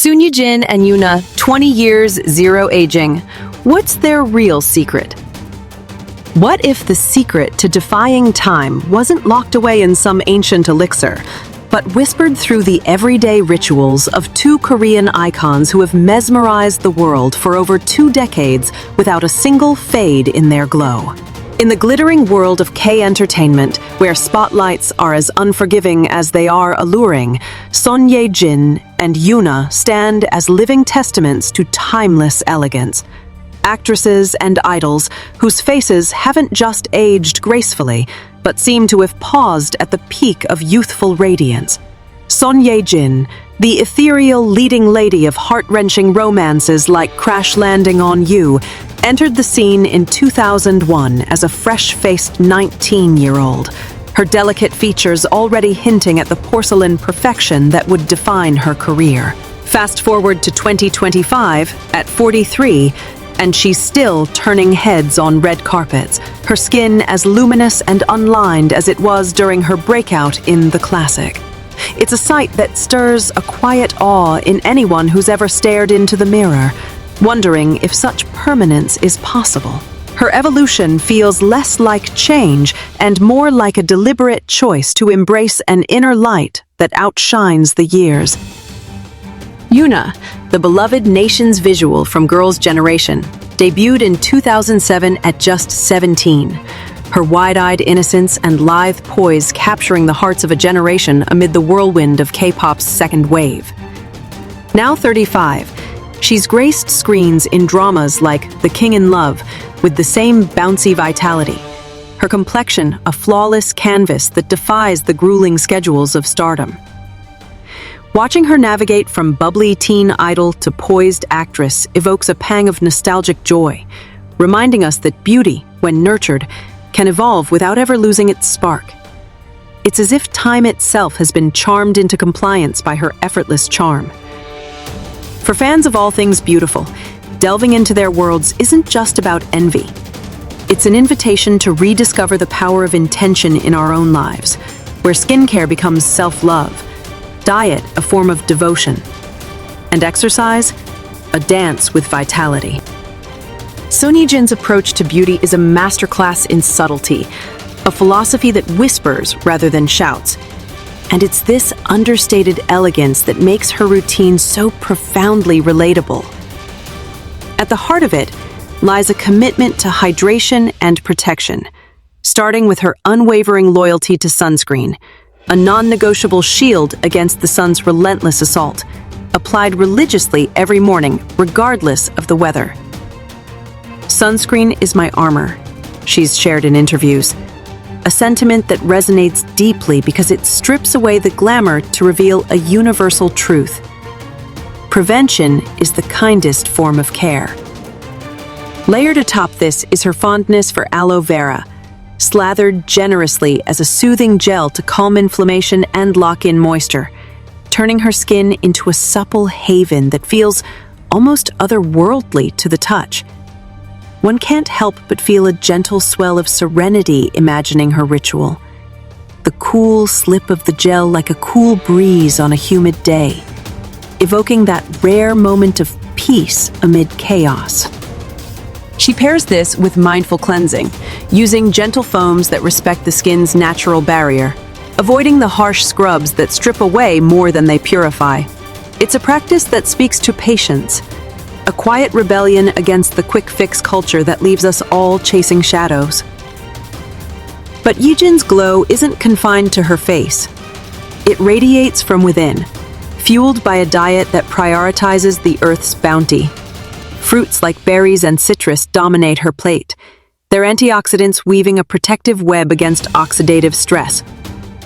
Ye-jin and YoonA, 20 years, zero aging. What's their real secret? What if the secret to defying time wasn't locked away in some ancient elixir, but whispered through the everyday rituals of two Korean icons who have mesmerized the world for over 2 decades without a single fade in their glow? In the glittering world of K-entertainment, where spotlights are as unforgiving as they are alluring, Ye-jin and YoonA stand as living testaments to timeless elegance. Actresses and idols whose faces haven't just aged gracefully, but seem to have paused at the peak of youthful radiance. Ye-jin, the ethereal leading lady of heart-wrenching romances like Crash Landing on You, entered the scene in 2001 as a fresh-faced 19-year-old, her delicate features already hinting at the porcelain perfection that would define her career. Fast forward to 2025, at 43, and she's still turning heads on red carpets, her skin as luminous and unlined as it was during her breakout in The Classic. It's a sight that stirs a quiet awe in anyone who's ever stared into the mirror, wondering if such permanence is possible. Her evolution feels less like change and more like a deliberate choice to embrace an inner light that outshines the years. YoonA, the beloved nation's visual from Girls' Generation, debuted in 2007 at just 17. Her wide-eyed innocence and lithe poise capturing the hearts of a generation amid the whirlwind of K-pop's second wave. Now 35, she's graced screens in dramas like The King in Love with the same bouncy vitality. Her complexion, a flawless canvas that defies the grueling schedules of stardom. Watching her navigate from bubbly teen idol to poised actress evokes a pang of nostalgic joy, reminding us that beauty, when nurtured, can evolve without ever losing its spark. It's as if time itself has been charmed into compliance by her effortless charm. For fans of all things beautiful, delving into their worlds isn't just about envy. It's an invitation to rediscover the power of intention in our own lives, where skincare becomes self-love, diet a form of devotion, and exercise a dance with vitality. Ye-jin's approach to beauty is a masterclass in subtlety, a philosophy that whispers rather than shouts. And it's this understated elegance that makes her routine so profoundly relatable. At the heart of it lies a commitment to hydration and protection, starting with her unwavering loyalty to sunscreen, a non-negotiable shield against the sun's relentless assault, applied religiously every morning, regardless of the weather. "Sunscreen is my armor," she's shared in interviews, a sentiment that resonates deeply because it strips away the glamour to reveal a universal truth. Prevention is the kindest form of care. Layered atop this is her fondness for aloe vera, slathered generously as a soothing gel to calm inflammation and lock in moisture, turning her skin into a supple haven that feels almost otherworldly to the touch. One can't help but feel a gentle swell of serenity imagining her ritual. The cool slip of the gel like a cool breeze on a humid day, evoking that rare moment of peace amid chaos. She pairs this with mindful cleansing, using gentle foams that respect the skin's natural barrier, avoiding the harsh scrubs that strip away more than they purify. It's a practice that speaks to patience, a quiet rebellion against the quick-fix culture that leaves us all chasing shadows. But Ye-jin's glow isn't confined to her face. It radiates from within, fueled by a diet that prioritizes the Earth's bounty. Fruits like berries and citrus dominate her plate, their antioxidants weaving a protective web against oxidative stress,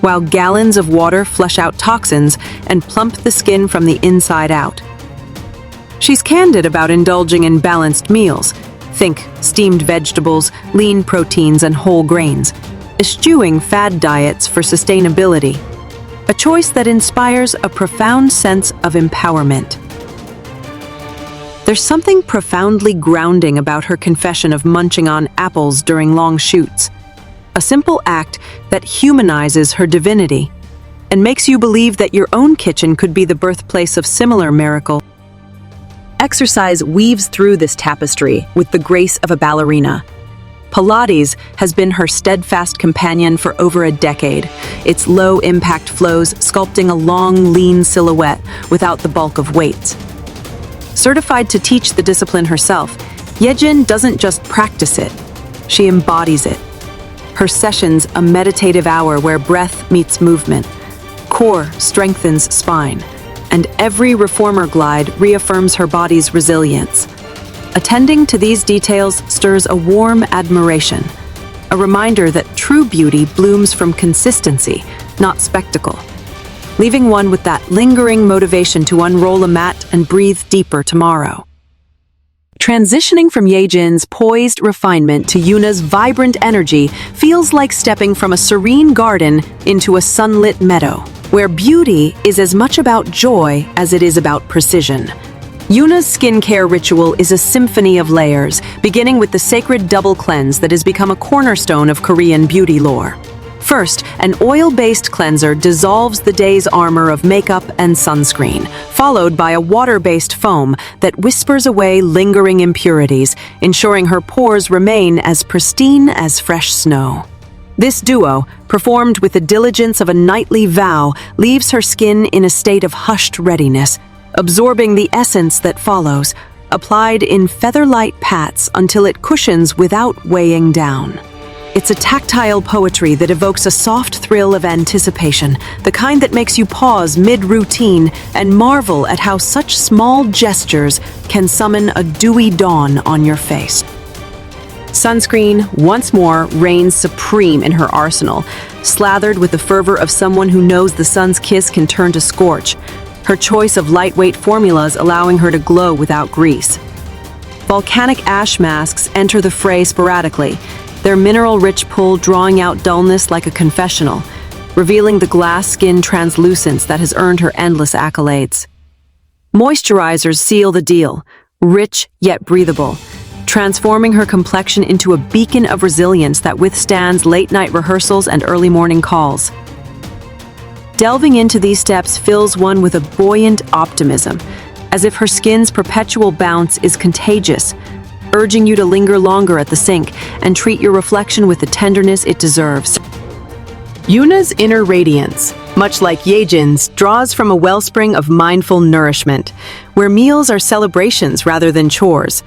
while gallons of water flush out toxins and plump the skin from the inside out. She's candid about indulging in balanced meals. Think steamed vegetables, lean proteins, and whole grains, eschewing fad diets for sustainability, a choice that inspires a profound sense of empowerment. There's something profoundly grounding about her confession of munching on apples during long shoots, a simple act that humanizes her divinity, and makes you believe that your own kitchen could be the birthplace of similar miracle. Exercise weaves through this tapestry with the grace of a ballerina. Pilates has been her steadfast companion for over a decade, its low-impact flows sculpting a long, lean silhouette without the bulk of weights. Certified to teach the discipline herself, Ye-jin doesn't just practice it, she embodies it. Her sessions a meditative hour where breath meets movement, core strengthens spine, and every reformer glide reaffirms her body's resilience. Attending to these details stirs a warm admiration, a reminder that true beauty blooms from consistency, not spectacle, leaving one with that lingering motivation to unroll a mat and breathe deeper tomorrow. Transitioning from Ye-jin's poised refinement to YoonA's vibrant energy feels like stepping from a serene garden into a sunlit meadow, where beauty is as much about joy as it is about precision. YoonA's skincare ritual is a symphony of layers, beginning with the sacred double cleanse that has become a cornerstone of Korean beauty lore. First, an oil-based cleanser dissolves the day's armor of makeup and sunscreen, followed by a water-based foam that whispers away lingering impurities, ensuring her pores remain as pristine as fresh snow. This duo, performed with the diligence of a knightly vow, leaves her skin in a state of hushed readiness, absorbing the essence that follows, applied in feather-light pats until it cushions without weighing down. It's a tactile poetry that evokes a soft thrill of anticipation, the kind that makes you pause mid-routine and marvel at how such small gestures can summon a dewy dawn on your face. Sunscreen, once more, reigns supreme in her arsenal, slathered with the fervor of someone who knows the sun's kiss can turn to scorch, her choice of lightweight formulas allowing her to glow without grease. Volcanic ash masks enter the fray sporadically, their mineral-rich pull drawing out dullness like a confessional, revealing the glass skin translucence that has earned her endless accolades. Moisturizers seal the deal, rich yet breathable, transforming her complexion into a beacon of resilience that withstands late-night rehearsals and early morning calls. Delving into these steps fills one with a buoyant optimism, as if her skin's perpetual bounce is contagious, urging you to linger longer at the sink and treat your reflection with the tenderness it deserves. YoonA's inner radiance, much like Ye-jin's, draws from a wellspring of mindful nourishment, where meals are celebrations rather than chores.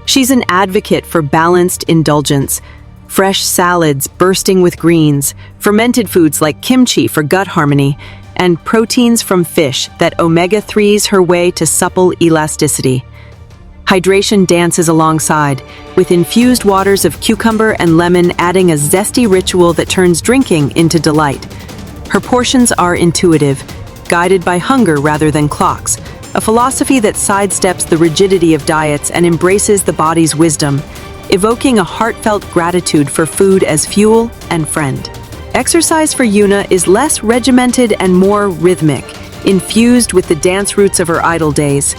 She's an advocate for balanced indulgence, fresh salads bursting with greens, fermented foods like kimchi for gut harmony, and proteins from fish that omega-3s her way to supple elasticity. Hydration dances alongside, with infused waters of cucumber and lemon adding a zesty ritual that turns drinking into delight. Her portions are intuitive, guided by hunger rather than clocks, a philosophy that sidesteps the rigidity of diets and embraces the body's wisdom, evoking a heartfelt gratitude for food as fuel and friend. Exercise for YoonA is less regimented and more rhythmic, infused with the dance roots of her idle days.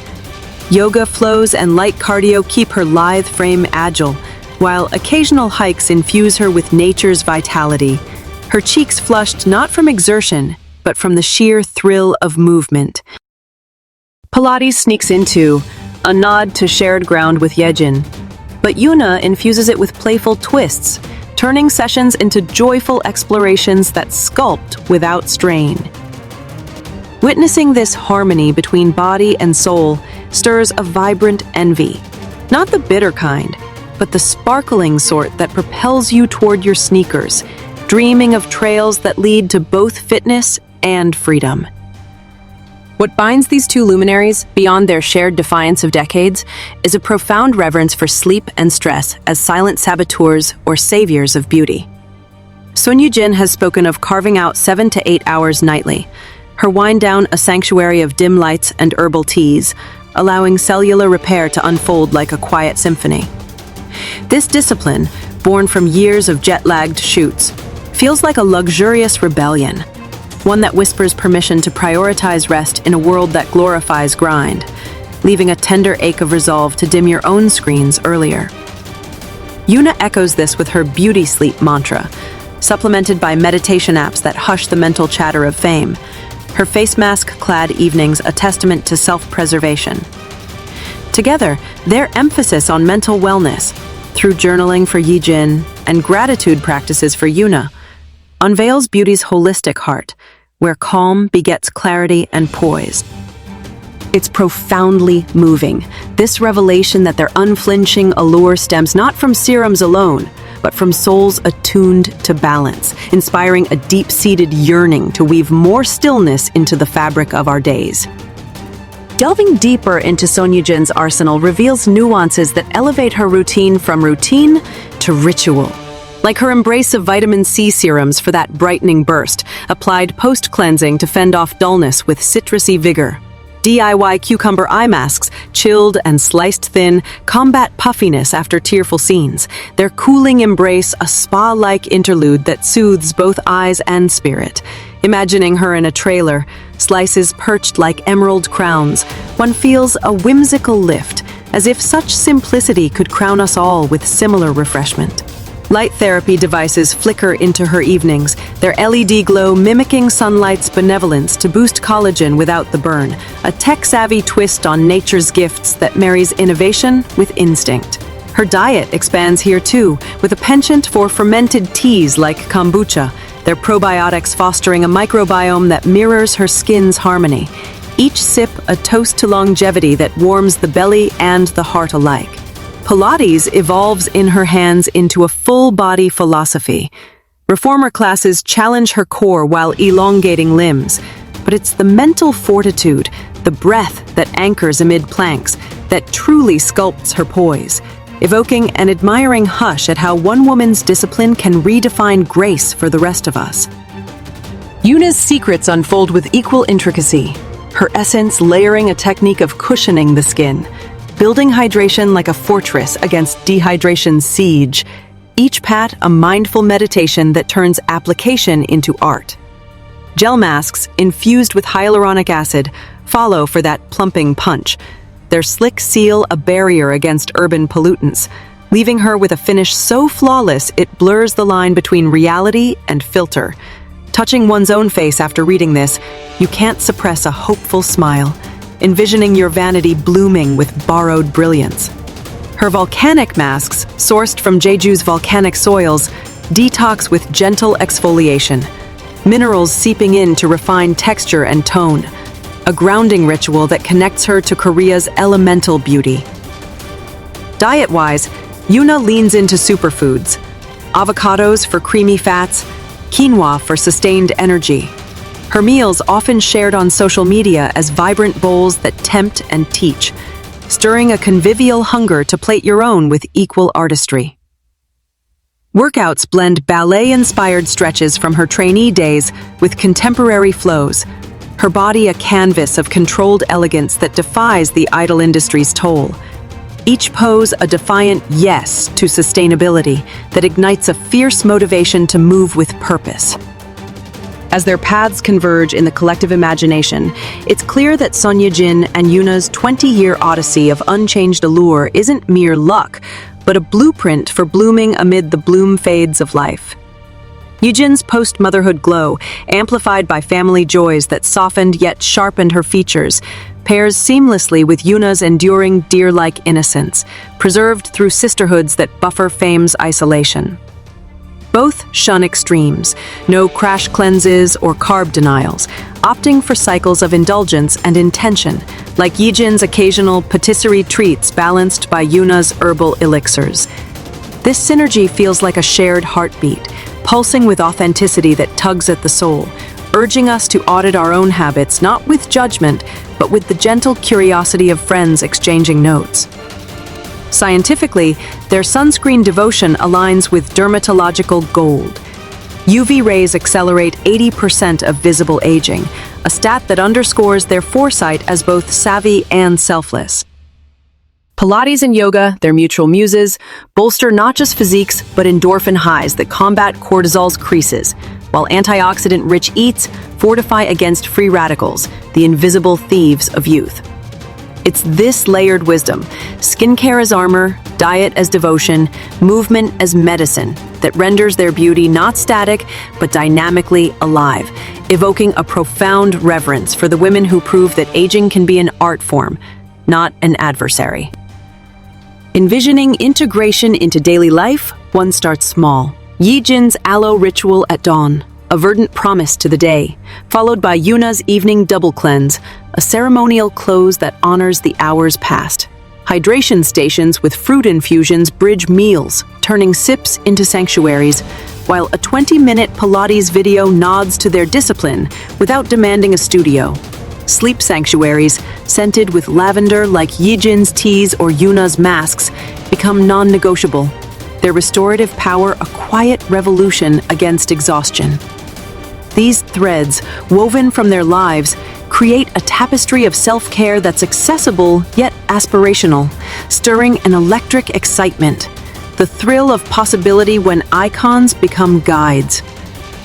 Yoga flows and light cardio keep her lithe frame agile, while occasional hikes infuse her with nature's vitality, her cheeks flushed not from exertion, but from the sheer thrill of movement. Pilates sneaks in too, a nod to shared ground with Ye-jin, but YoonA infuses it with playful twists, turning sessions into joyful explorations that sculpt without strain. Witnessing this harmony between body and soul stirs a vibrant envy, not the bitter kind, but the sparkling sort that propels you toward your sneakers, dreaming of trails that lead to both fitness and freedom. What binds these two luminaries, beyond their shared defiance of decades, is a profound reverence for sleep and stress as silent saboteurs or saviors of beauty. Ye-jin has spoken of carving out 7 to 8 hours nightly, her wind down a sanctuary of dim lights and herbal teas, allowing cellular repair to unfold like a quiet symphony. This discipline, born from years of jet-lagged shoots, feels like a luxurious rebellion, one that whispers permission to prioritize rest in a world that glorifies grind, leaving a tender ache of resolve to dim your own screens earlier. YoonA echoes this with her beauty sleep mantra, supplemented by meditation apps that hush the mental chatter of fame. Her face mask-clad evenings a testament to self-preservation. Together, their emphasis on mental wellness, through journaling for Ye-jin and gratitude practices for YoonA, unveils beauty's holistic heart, where calm begets clarity and poise. It's profoundly moving, this revelation that their unflinching allure stems not from serums alone, but from souls attuned to balance, inspiring a deep-seated yearning to weave more stillness into the fabric of our days. Delving deeper into Son Ye-jin's arsenal reveals nuances that elevate her routine from routine to ritual. Like her embrace of vitamin C serums for that brightening burst, applied post-cleansing to fend off dullness with citrusy vigor. DIY cucumber eye masks, chilled and sliced thin, combat puffiness after tearful scenes. Their cooling embrace a spa-like interlude that soothes both eyes and spirit. Imagining her in a trailer, slices perched like emerald crowns, one feels a whimsical lift, as if such simplicity could crown us all with similar refreshment. Light therapy devices flicker into her evenings, their LED glow mimicking sunlight's benevolence to boost collagen without the burn, a tech-savvy twist on nature's gifts that marries innovation with instinct. Her diet expands here too, with a penchant for fermented teas like kombucha, their probiotics fostering a microbiome that mirrors her skin's harmony. Each sip a toast to longevity that warms the belly and the heart alike. Pilates evolves in her hands into a full-body philosophy. Reformer classes challenge her core while elongating limbs, but it's the mental fortitude, the breath that anchors amid planks, that truly sculpts her poise, evoking an admiring hush at how one woman's discipline can redefine grace for the rest of us. YoonA's secrets unfold with equal intricacy, her essence layering a technique of cushioning the skin, building hydration like a fortress against dehydration's siege, each pat a mindful meditation that turns application into art. Gel masks, infused with hyaluronic acid, follow for that plumping punch. Their slick seal a barrier against urban pollutants, leaving her with a finish so flawless it blurs the line between reality and filter. Touching one's own face after reading this, you can't suppress a hopeful smile, envisioning your vanity blooming with borrowed brilliance. Her volcanic masks, sourced from Jeju's volcanic soils, detox with gentle exfoliation, minerals seeping in to refine texture and tone, a grounding ritual that connects her to Korea's elemental beauty. Diet-wise, YoonA leans into superfoods, avocados for creamy fats, quinoa for sustained energy. Her meals often shared on social media as vibrant bowls that tempt and teach, stirring a convivial hunger to plate your own with equal artistry. Workouts blend ballet-inspired stretches from her trainee days with contemporary flows, her body a canvas of controlled elegance that defies the idol industry's toll. Each pose a defiant yes to sustainability that ignites a fierce motivation to move with purpose. As their paths converge in the collective imagination, it's clear that Son Ye-jin and YoonA's 20-year odyssey of unchanged allure isn't mere luck, but a blueprint for blooming amid the bloom fades of life. Ye-jin's post-motherhood glow, amplified by family joys that softened yet sharpened her features, pairs seamlessly with YoonA's enduring deer-like innocence, preserved through sisterhoods that buffer fame's isolation. Both shun extremes, no crash cleanses or carb denials, opting for cycles of indulgence and intention, like Ye-jin's occasional patisserie treats balanced by YoonA's herbal elixirs. This synergy feels like a shared heartbeat, pulsing with authenticity that tugs at the soul, urging us to audit our own habits not with judgment, but with the gentle curiosity of friends exchanging notes. Scientifically, their sunscreen devotion aligns with dermatological gold. UV rays accelerate 80% of visible aging, a stat that underscores their foresight as both savvy and selfless. Pilates and yoga, their mutual muses, bolster not just physiques but endorphin highs that combat cortisol's creases, while antioxidant-rich eats fortify against free radicals, the invisible thieves of youth. It's this layered wisdom, skincare as armor, diet as devotion, movement as medicine, that renders their beauty not static, but dynamically alive, evoking a profound reverence for the women who prove that aging can be an art form, not an adversary. Envisioning integration into daily life, one starts small. Ye-jin's aloe ritual at dawn, a verdant promise to the day, followed by YoonA's evening double cleanse, a ceremonial close that honors the hours past. Hydration stations with fruit infusions bridge meals, turning sips into sanctuaries, while a 20-minute Pilates video nods to their discipline without demanding a studio. Sleep sanctuaries, scented with lavender like Ye-jin's teas or YoonA's masks, become non-negotiable. Their restorative power a quiet revolution against exhaustion. These threads, woven from their lives, create a tapestry of self-care that's accessible yet aspirational, stirring an electric excitement, the thrill of possibility when icons become guides.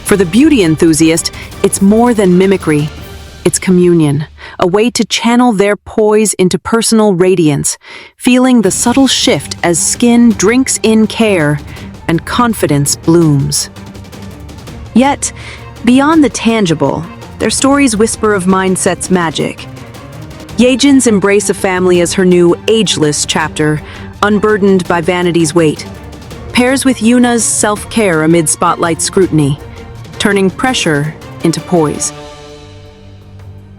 For the beauty enthusiast, it's more than mimicry. It's communion, a way to channel their poise into personal radiance, feeling the subtle shift as skin drinks in care and confidence blooms. Yet, beyond the tangible, their stories whisper of mindset's magic. Ye-jin's embrace of family as her new ageless chapter, unburdened by vanity's weight, pairs with YoonA's self-care amid spotlight scrutiny, turning pressure into poise.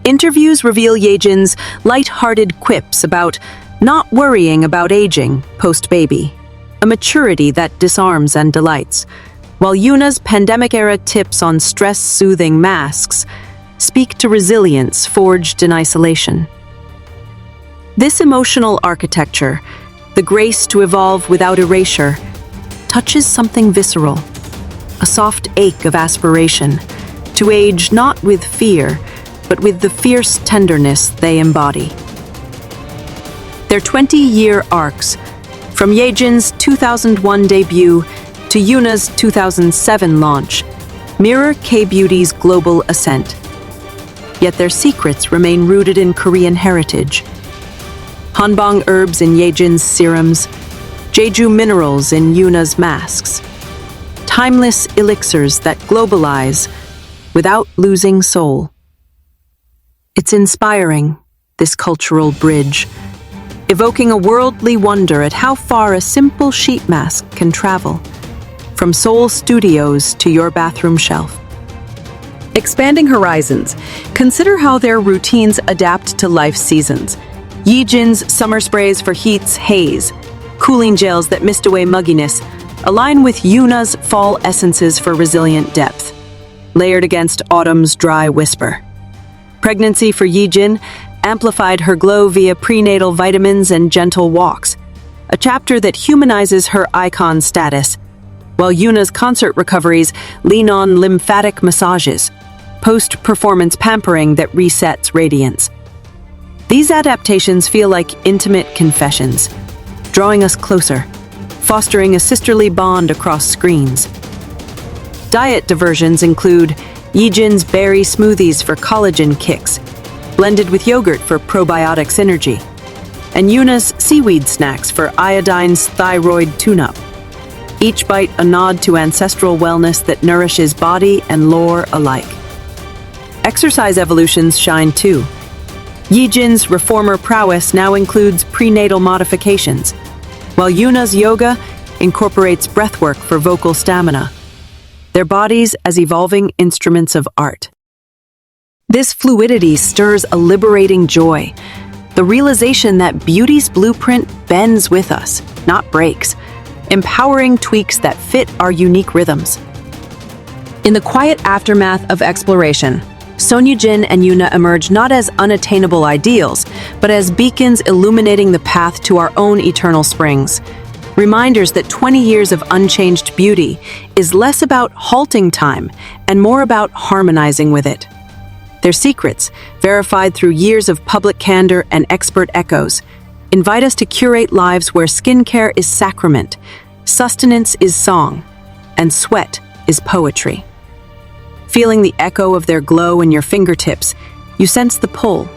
Interviews reveal Ye-jin's light-hearted quips about not worrying about aging post-baby, a maturity that disarms and delights, while YoonA's pandemic-era tips on stress-soothing masks speak to resilience forged in isolation. This emotional architecture, the grace to evolve without erasure, touches something visceral, a soft ache of aspiration, to age not with fear, but with the fierce tenderness they embody. Their 20-year arcs, from Ye-jin's 2001 debut to YoonA's 2007 launch, mirror K-beauty's global ascent. Yet their secrets remain rooted in Korean heritage. Hanbang herbs in Ye-jin's serums, Jeju minerals in YoonA's masks. Timeless elixirs that globalize without losing soul. It's inspiring, this cultural bridge, evoking a worldly wonder at how far a simple sheet mask can travel, from Seoul studios to your bathroom shelf. Expanding horizons, consider how their routines adapt to life's seasons. Ye-jin's summer sprays for heat's haze, cooling gels that mist away mugginess, align with YoonA's fall essences for resilient depth, layered against autumn's dry whisper. Pregnancy for Ye-jin amplified her glow via prenatal vitamins and gentle walks, a chapter that humanizes her icon status, while YoonA's concert recoveries lean on lymphatic massages, post-performance pampering that resets radiance. These adaptations feel like intimate confessions, drawing us closer, fostering a sisterly bond across screens. Diet diversions include Ye-jin's berry smoothies for collagen kicks, blended with yogurt for probiotic synergy, and YoonA's seaweed snacks for iodine's thyroid tune-up. Each bite a nod to ancestral wellness that nourishes body and lore alike. Exercise evolutions shine too. Ye-jin's reformer prowess now includes prenatal modifications, while YoonA's yoga incorporates breathwork for vocal stamina, their bodies as evolving instruments of art. This fluidity stirs a liberating joy, the realization that beauty's blueprint bends with us, not breaks, empowering tweaks that fit our unique rhythms. In the quiet aftermath of exploration, Ye-jin and YoonA emerge not as unattainable ideals, but as beacons illuminating the path to our own eternal springs. Reminders that 20 years of unchanged beauty is less about halting time and more about harmonizing with it. Their secrets, verified through years of public candor and expert echoes, invite us to curate lives where skincare is sacrament, sustenance is song, and sweat is poetry. Feeling the echo of their glow in your fingertips, you sense the pull.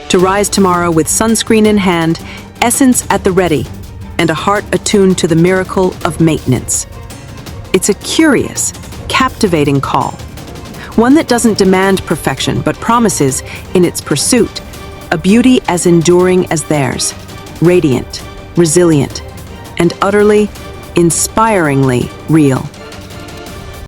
To rise tomorrow with sunscreen in hand, essence at the ready, and a heart attuned to the miracle of maintenance. It's a curious, captivating call. One that doesn't demand perfection, but promises, in its pursuit, a beauty as enduring as theirs, radiant, resilient, and utterly, inspiringly real.